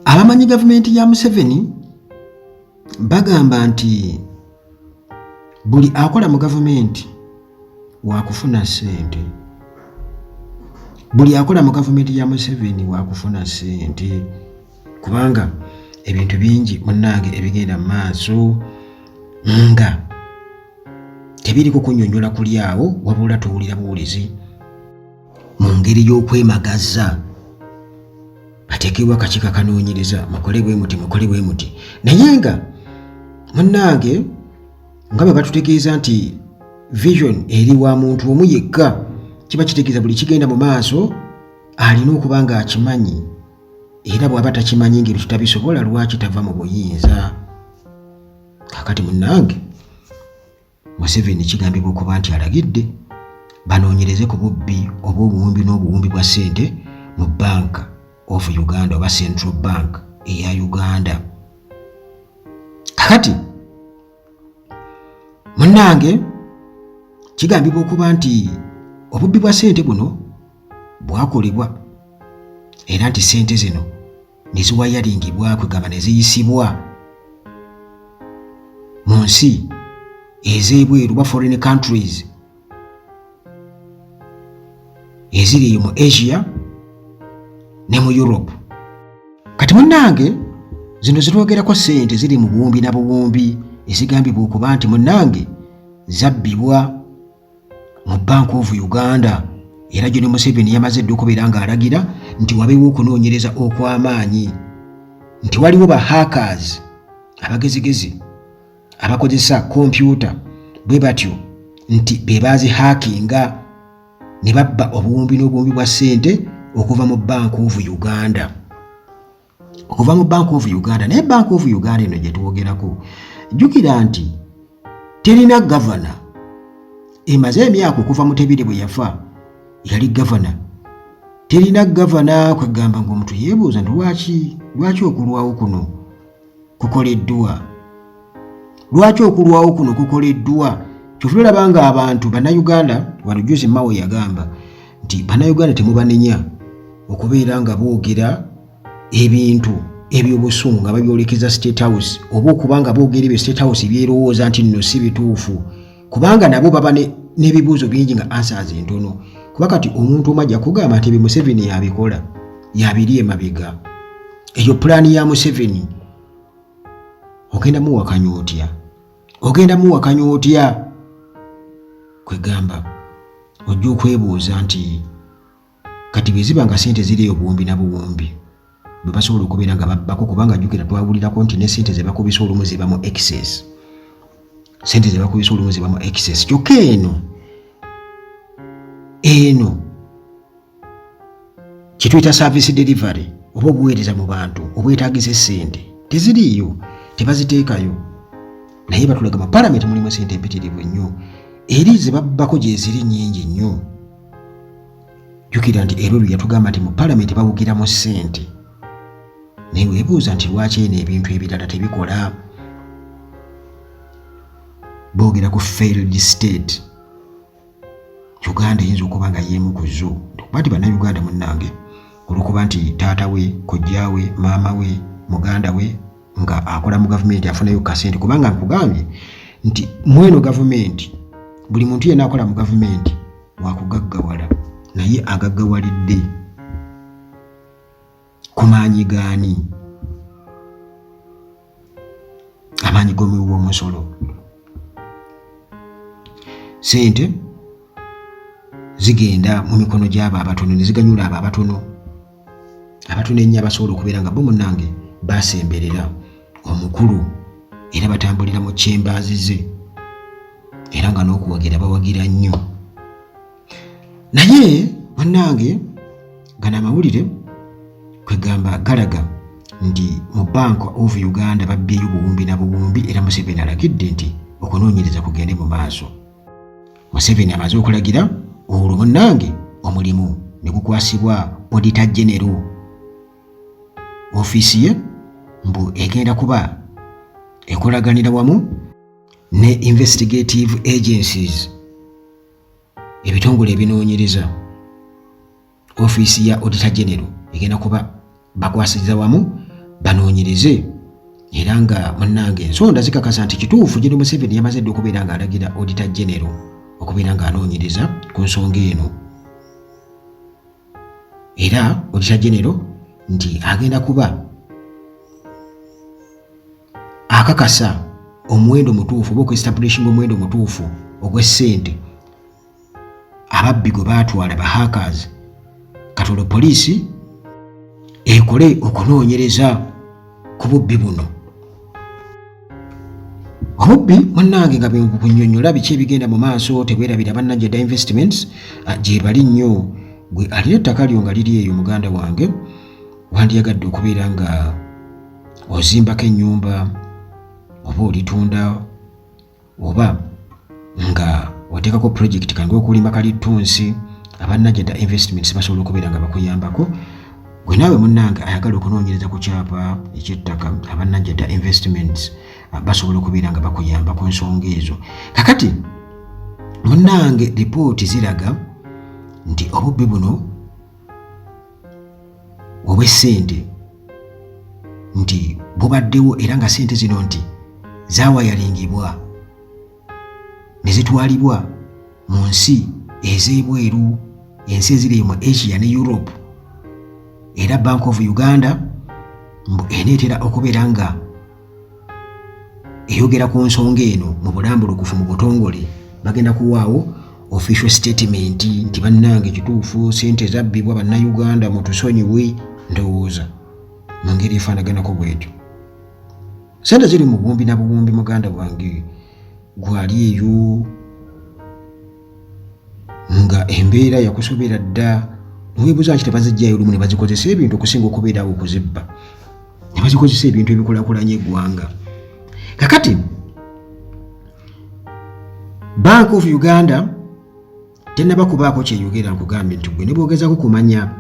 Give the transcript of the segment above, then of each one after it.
Abamanyi gavumenti ya Museveni bagamba nti buli akola mu gavumenti wakufuna ssente. Buli akola mu gavumenti ya Museveni wakufuna ssente kubanga ebintu bingi munnange ebigenda mu maaso nga tebiri kukunyonyola kuli awo wabula tuwulira buwulizi mu ngeri y'okwemagaza bateekebwa akakiiko akanoonyereza mukole bwe muti naye nga munnange nga bwe batutegeeza nti vision eri wa muntu omu yekka kiba kitegeeza buli kigenda mu maaso alina okuba nga akimanyi era bw'aba takimanyi ngeri tutabisobola lwaki tava mu buyinza. Kakati munnange Museveni kigambibwa okuba nti alagidde banoonyereze ku bubbi obw'obuwumbi n'obuwumbi bwa ssente mu Bank of Uganda oba Central Bank eya Uganda. Kakati munnange kigambibwa okuba nti obubbi bwa ssente buno bwakolebwa era nti ssente zino ne ziwayalingibwa kwegamba ne ziyisibwa mu nsi ez'ebweru ba foreign countries eziri mu Asia ne mu Europe. Kati munnange zino zitwogerako ssente ziri mu buwumbi na buwumbi ezigambibwa okuba nti munnange zabbibwa mu Bank of Uganda era John Museveni yamaze dde okubeera ng'alagira nti wabeewo okunoonyereza okw'amaanyi nti waliwo ba hackers abagezigezi abakozesa kompyuta bwe batyo nti be baazihakinga ne babba obuwumbi n'obuwumbi bwa ssente okuva mu Bank of Uganda. Okuva mu Bank of Uganda naye Bank of Uganda eno gye twogerako jjukira nti terina gavana emaze emyaka okuva Mutebi bwe yafa yali gavana. Terina gavana kwegamba ng'omuntu yeebuuza nti lwaki okulwawo kuno kukoleddwa. Lwaki okulwawo kuno kukoleddwa? Kyotulaba nga abantu bannayuganda wano Juice Mao yagamba nti bannayuganda temubanenya okubeera nga boogera ebintu ebyobusungu nga babyolekeza State House oba okubanga boogera ebyo State House byerowooza nti nno si bituufu kubanga nabo baba n'ebibuuzo bingi nga answers entono. Kuba kati omuntu omu ajja kugamba nti Museveni yabikola yabiri emabega. Eyo pulaani ya Museveni ogenda muwakanya otya? Kwegamba ojja okwebuuza nti kati bwe ziba nga ssente ziri obuwumbi na buwumbi bwe basobola okubeera nga babbako kubanga jjukira twawulirako nti ne ssente ze bakubisa olumu ziba mu excess. Ssente ze bakubisa olumu ziba mu excess. Kyokka eno kituyita service delivery oba obuweereza mu bantu obwetaagisa ssente teziriiyo, tebaziteekayo. Naye batulaga mu Parliament mulimu ssente empitirivu nnyo eri ze babbako gye ziri nnyingi nnyo. Jjukira nti eryo yatugamba nti mu Parliament bawugiramu ssente naye weebuuza nti lwaki eno ebintu ebirala tebikola. Boogera ku failed state. Uganda eyinza okuba nga yeemu ku zo kuba nti bannayuganda munnange olw'okuba nti taata we, kojja we, maama we, muganda we nga akola mu gavumenti afunayo kasente kubanga nkugambye nti mweno gavumenti buli muntu yenna akola mu gavumenti wakugaggawala naye agaggawalidde ku maanyi gaani? Amaanyi g'omuwi w'omusolo. Ssente zigenda mu mikono gy'abo abatono ne ziganyula abo abatono ennyo abasobola okubeera nga bo munnange baasemberera omukulu era batambulira mu chambers ze era nga n'okuwagira bawagira nnyo. Naye munnange gano amawulire kwegamba galaga nti mu Bank of Uganda babbyeyo buwumbi na buwumbi era Museveni alagidde nti okunoonyereza kugende mu maaso. Museveni amaze okulagira olwo munnange omulimu ne gukwasibwa Auditor General. Ofiisi ye mbu egenda kuba ekolaganira wamu ne investigative agencies ebitongole ebinoonyereza. Ofiisi ya Auditor General egenda kuba bakwasiriza wamu banoonyereze era nga munnange ensonda zikakasa nti kituufu General Museveni yamaze dde okubeera ng'alagira Auditor General okubeera ng'anoonyereza ku nsonga eno era Auditor General nti agenda kuba akakasa omuwendo mutuufu oba okuestablishinga omuwendo mutuufu ogw'essente ababbi gwe baatwala bahackers katono poliisi ekole okunoonyereza ku bubbi buno. Obubbi munnange nga bunnyonnyola biki ebigenda mu maaso tebwerabira bannajjada investments gye bali nnyo gwe alina ettaka lyo nga liri eyo muganda wange wandiyagadde okubeera nga ozimbako ennyumba oba olitunda oba nga wateekako project kange okulima kalitunsi abannajjada investments basobola okubeera nga bakuyambako gwe naawe munnange ayagala okunoonyereza ku kyapa ekyettaka abannajjada investments basobola okubeera nga bakuyamba ku nsonga ezo. Kakati munnange ripooti ziraga nti obubbi buno obw'essente nti bubaddewo era nga ssente zino nti zaawayalingibwa ne zitwalibwa mu nsi ez'ebweru, ensi eziri mu Asia ne Europe, era Bank of Uganda eneetera okubeera nga eyogera ku nsonga eno mu bulambulukufu mu butongole bagenda kuwaawo official statement nti bannange kituufu ssente zabbibwa bannayuganda mutusonyiwe ndowooza mu ngeri efaanaganako bwetyo. Ssente ziri mu buwumbi na buwumbi muganda wange gwali eyo nga embeera yakusobera dda niweebuuza nti tebazijjayo lumu ne bazikozesa ebintu okusinga okubeerawo okuzibba ne bazikozesa ebintu ebikulakulanya eggwanga. Kakati Bank of Uganda tennaba kubaako kyeyogera nkugambye nti gwe ne boogezako kumanya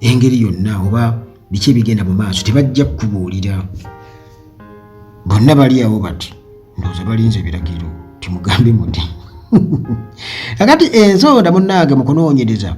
engeri yonna oba biki ebigenda mu maaso tebajja kukubuulira. Bonna bali awo bati ndowooza balinze ebiragiro timugambe muti. Kakati ensonda munnange mu kunoonyereza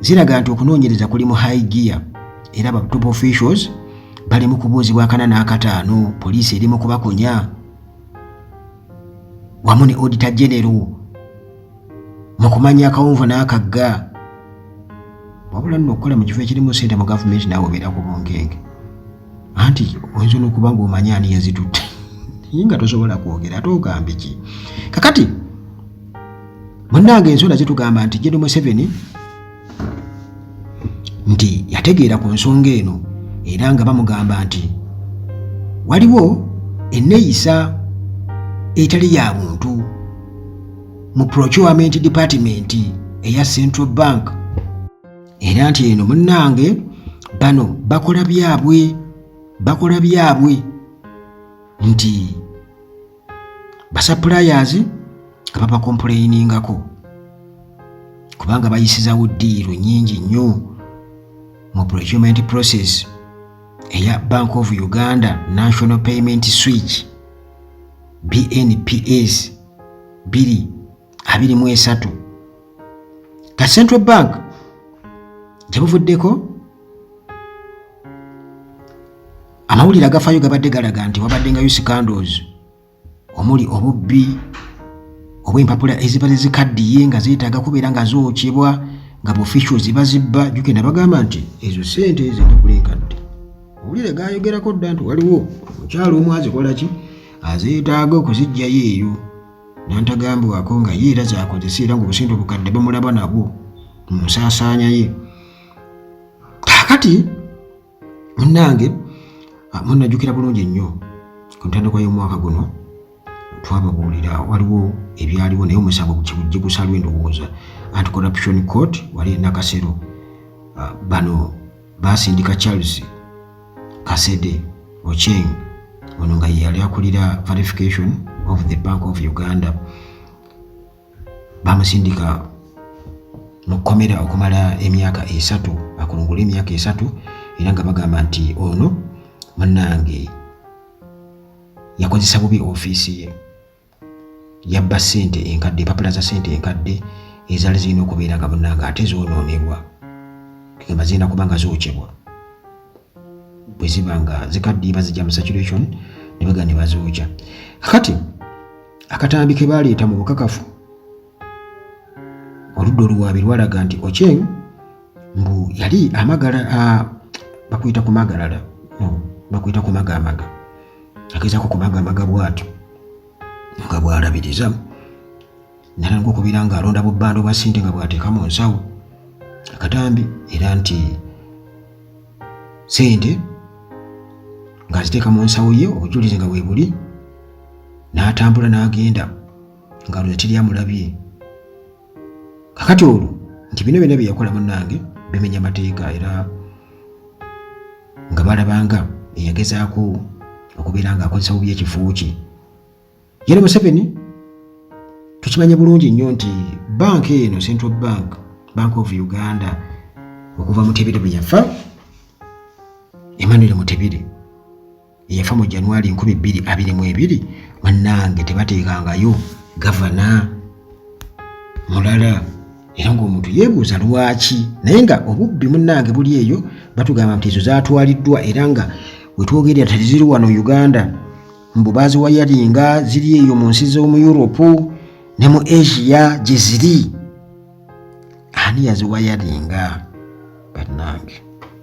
ziraga nti okunoonyereza kuli mu high gear era ba top officials bali mu kubuuzibwa akana n'akataano, poliisi eri mu kubakonya wamu ne Auditor General mu kumanya akawunvu n'akagga. Wabula nno okukola mu kifo ekirimu ssente mu gavumenti naawe obeera ku bunkenge anti oyinza n'okuba ng'omanya ani yazitutte naye nga tosobola kwogera ate ogambe ki. Kakati munnange ensonda zitugamba nti General Museveni nti yategeera ku nsonga eno era nga bamugamba nti waliwo enneeyisa etali ya buntu mu procurement department eya Central Bank era nti eno munnange bano bakola byabwe nti basuppliers nga babakomplainingako kubanga bayisizawo ddiiro nnyingi nnyo mu procurement process eya Bank of Uganda National Payment Switch BNPS 2023 ka Central Bank gyebuvuddeko amawulire agafaayo gabadde galaga nti wabaddengayo scandals omuli obubbi obw'empapula ezibadde zikaddiye nga zeetaaga kubeera nga zookyebwa nga officials bazibba. Jukena bagamba nti ezo ssente ezitakulenkadde owulire gayogerako dda nti waliwo omukyalo omu azikola ki azeetaaga okuzijjayo eyo nantagambwako nga ye era zakozesa era ng'obusente obukadde bamulaba nabwo mu nsaasaanya ye. Kakati munnange munnajjukira bulungi nnyo ku ntandikwa y'omwaka guno twababuulira waliwo ebyaliwo naye omusango gukibujje gusalwe endowooza Anti-Corruption Court wali e Nakasero bano basindika Charles Kasede Ocheng ono nga yali akulira verification of the Bank of Uganda bamusindika mu kkomera okumala emyaka 3 akulungula emyaka 3 era nga bagamba nti ono munnange yakozesa bubi ofiisi ye yabba ssente enkadde empapula za ssente enkadde ezaali zirina okubeera nga munnange ate zoonoonebwa kugamba zirina kuba nga zookyebwa bwe ziba nga zikaddiye bazijja mu saturation ne bagenda ne bazookya. Kakati akatambi ke baleeta mu bukakafu oludda oluwaabi lwalaga nti Ochieng mbu yali amagala bakwita kumagalala bakwita kumagamaga agezaako kumagamaga bw'atyo nga bw'alabiriza nala ng'okubira ng'alonda bubbando bwa ssente nga bw'ateeka mu nsawo akatambi era nti ssente ng'aziteeka mu nsawo ye obujulizi nga bwe buli n'atambula n'agenda ng'alowooza teri amulabye. Kakati olwo nti bino byonna bye yakola munnange bimenya mateeka era nga balabanga eyagezaako okubeera ng'akozesa bubi ekifo kye. Yoweri Museveni tukimanye bulungi nnyo nti banka eno Central Bank of Uganda okuva Mutebire bwe yafa Emmanuel Mutebire eyafa mu January 2022 munnange tebateekangayo gavana mulala era ng'omuntu yeebuuza lwaki naye nga obubbi munnange buli eyo batugamba nti ezo zaatwaliddwa era nga wetwogerera teziri wano Uganda mbu baaziwayalinga ziri eyo mu nsi z'omu Europe ne mu Asia gye ziri ani yaziwayalinga bannange.